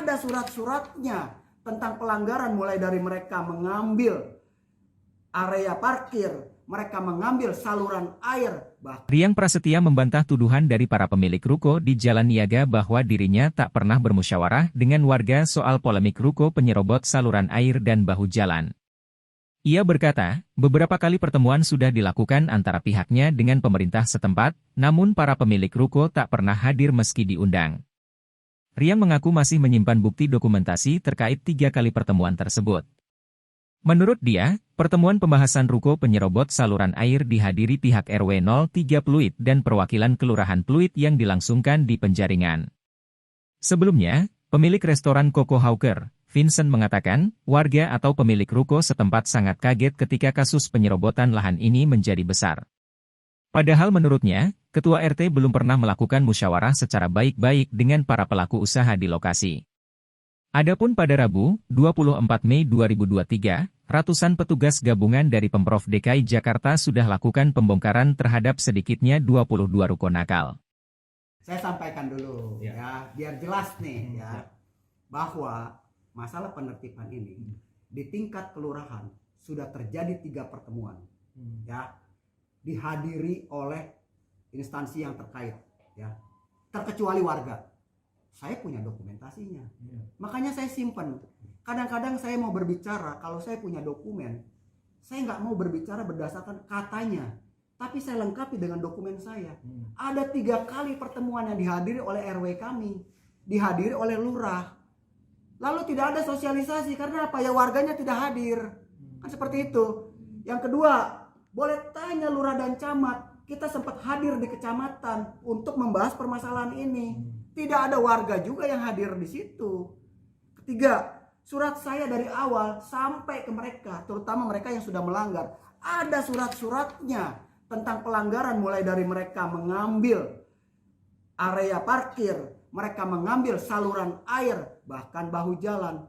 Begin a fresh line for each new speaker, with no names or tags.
Ada surat-suratnya tentang pelanggaran, mulai dari mereka mengambil area parkir, mereka mengambil saluran air.
Riang Prasetya membantah tuduhan dari para pemilik ruko di Jalan Niaga bahwa dirinya tak pernah bermusyawarah dengan warga soal polemik ruko penyerobot saluran air dan bahu jalan. Ia berkata, beberapa kali pertemuan sudah dilakukan antara pihaknya dengan pemerintah setempat, namun para pemilik ruko tak pernah hadir meski diundang. Riang mengaku masih menyimpan bukti dokumentasi terkait 3 kali pertemuan tersebut. Menurut dia, pertemuan pembahasan ruko penyerobot saluran air dihadiri pihak RW 03 Pluit dan perwakilan Kelurahan Pluit yang dilangsungkan di Penjaringan. Sebelumnya, pemilik restoran Coco Hawker, Vincent mengatakan, warga atau pemilik ruko setempat sangat kaget ketika kasus penyerobotan lahan ini menjadi besar. Padahal menurutnya, Ketua RT belum pernah melakukan musyawarah secara baik-baik dengan para pelaku usaha di lokasi. Adapun pada Rabu, 24 Mei 2023, ratusan petugas gabungan dari Pemprov DKI Jakarta sudah lakukan pembongkaran terhadap sedikitnya 22 ruko nakal.
Saya sampaikan dulu ya, biar jelas nih ya, bahwa masalah penertiban ini di tingkat kelurahan sudah terjadi 3 pertemuan ya, dihadiri oleh instansi yang terkait ya, terkecuali warga. Saya punya dokumentasinya, makanya saya simpan. Kadang-kadang saya mau berbicara, kalau saya punya dokumen, saya nggak mau berbicara berdasarkan katanya, tapi saya lengkapi dengan dokumen saya. Ada 3 kali pertemuan yang dihadiri oleh RW kami, dihadiri oleh lurah. Lalu tidak ada sosialisasi, karena apa ya, warganya tidak hadir. Kan seperti itu. Yang kedua, boleh tanya lurah dan camat, kita sempat hadir di kecamatan untuk membahas permasalahan ini. Tidak ada warga juga yang hadir di situ. Ketiga, surat saya dari awal sampai ke mereka, terutama mereka yang sudah melanggar. Ada surat-suratnya tentang pelanggaran, mulai dari mereka mengambil area parkir, mereka mengambil saluran air, bahkan bahu jalan.